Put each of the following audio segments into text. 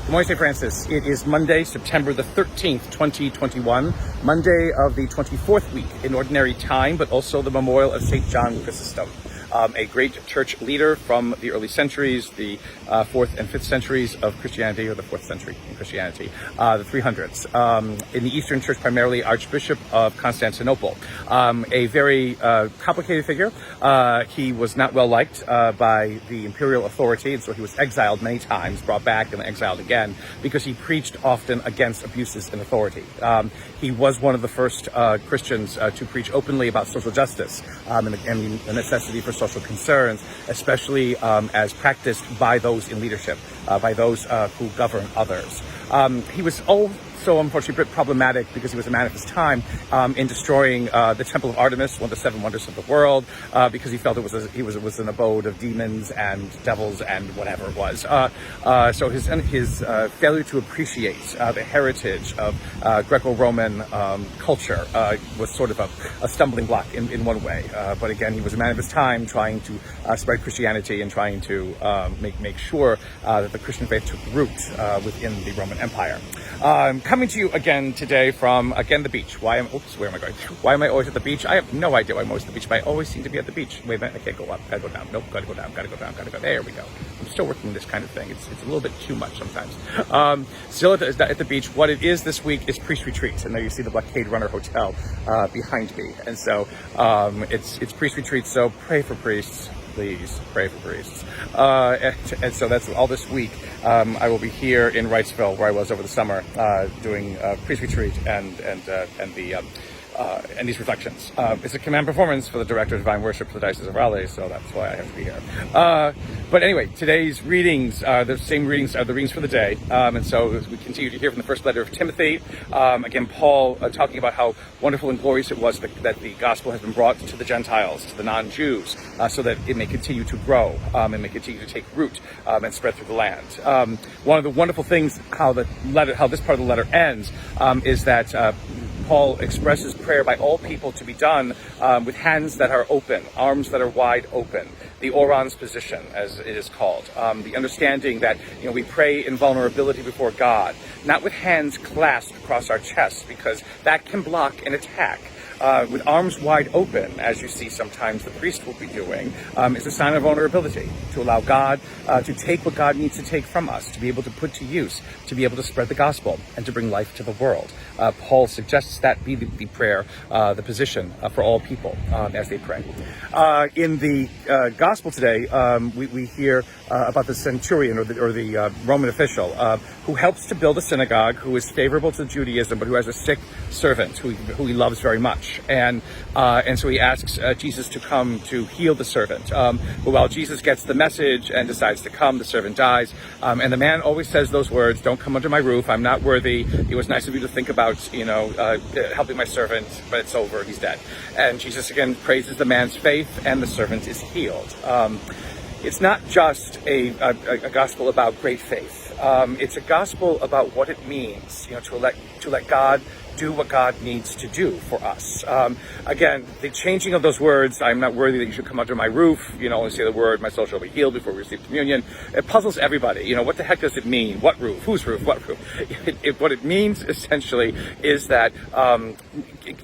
Good morning, St. Francis. It is Monday, September the 13th, 2021, Monday of the 24th week in Ordinary Time, but also the memorial of St. John Chrysostom, a great church leader from the early centuries, the 4th and 5th centuries of Christianity, or the 4th century in Christianity, the 300s. In the Eastern Church, primarily Archbishop of Constantinople. A very complicated figure. He was not well liked by the imperial authority, and so he was exiled many times, brought back and exiled again, because he preached often against abuses in authority. He was one of the first Christians to preach openly about social justice and the necessity for social concerns, especially as practiced by those in leadership, by those who govern others. He was also, unfortunately, a bit problematic because he was a man of his time in destroying the Temple of Artemis, one of the 7 wonders of the world, because he felt it was an abode of demons and devils and whatever it was. So his failure to appreciate the heritage of Greco-Roman culture was sort of a stumbling block in one way. But again, he was a man of his time, trying to spread Christianity and trying to make sure that the Christian faith took root within the Roman Empire. Coming to you again today from, the beach. Where am I going? Why am I always at the beach? I have no idea why I'm always at the beach, but I always seem to be at the beach. Wait a minute, I can't go up, gotta go down. Nope, gotta go down, gotta go down, gotta go. There we go. I'm still working this kind of thing. It's a little bit too much sometimes. Still at the beach. What it is this week is priest retreat. And there you see the Blockade Runner Hotel behind me. And so it's priest retreat, so pray for priests. Please pray for priests. And so that's all this week. I will be here in Wrightsville, where I was over the summer, doing priest retreat and these reflections. It's a command performance for the Director of Divine Worship for the Diocese of Raleigh, so that's why I have to be here. But anyway, today's readings, the same readings are the readings for the day. And so as we continue to hear from the first letter of Timothy, again, Paul talking about how wonderful and glorious it was that the gospel has been brought to the Gentiles, to the non-Jews, so that it may continue to grow and may continue to take root and spread through the land. One of the wonderful things how this part of the letter ends is that Paul expresses prayer by all people to be done with hands that are open, arms that are wide open, the orans position, as it is called, the understanding that we pray in vulnerability before God, not with hands clasped across our chests, because that can block an attack. With arms wide open, as you see sometimes the priest will be doing, is a sign of vulnerability, to allow God to take what God needs to take from us, to be able to put to use, to be able to spread the gospel, and to bring life to the world. Paul suggests that be the prayer, the position for all people as they pray. In the gospel today, we hear about the centurion or the Roman official who helps to build a synagogue, who is favorable to Judaism, but who has a sick servant who he loves very much. And so he asks Jesus to come to heal the servant. But while Jesus gets the message and decides to come, the servant dies. And the man always says those words, "Don't come under my roof. I'm not worthy. It was nice of you to think about, helping my servant, but it's over. He's dead." And Jesus again praises the man's faith, and the servant is healed. It's not just a gospel about great faith. It's a gospel about what it means, to let God do what God needs to do for us. Again, the changing of those words, "I'm not worthy that you should come under my roof," only say the word, "My soul shall be healed," before we receive communion. It puzzles everybody. What the heck does it mean? What roof? Whose roof? What roof? What it means essentially is that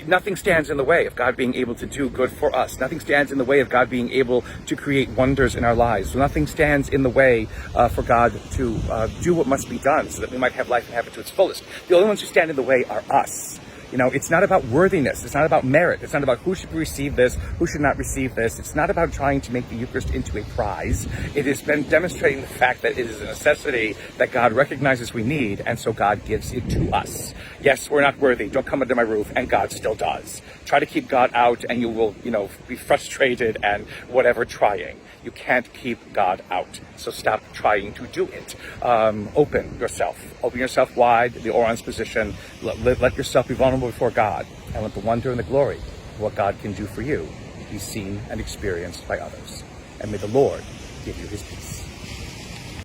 nothing stands in the way of God being able to do good for us. Nothing stands in the way of God being able to create wonders in our lives. Nothing stands in the way for God to do what must be done so that we might have life and have it to its fullest. The only ones who stand in the way are us. It's not about worthiness. It's not about merit. It's not about who should receive this, who should not receive this. It's not about trying to make the Eucharist into a prize. It has been demonstrating the fact that it is a necessity that God recognizes we need, and so God gives it to us. Yes, we're not worthy. Don't come under my roof, and God still does. Try to keep God out, and you will, be frustrated and whatever trying. You can't keep God out. So stop trying to do it. Open yourself wide, the orans position. Let yourself be vulnerable before God, and let the wonder and the glory of what God can do for you be seen and experienced by others. And may the Lord give you his peace.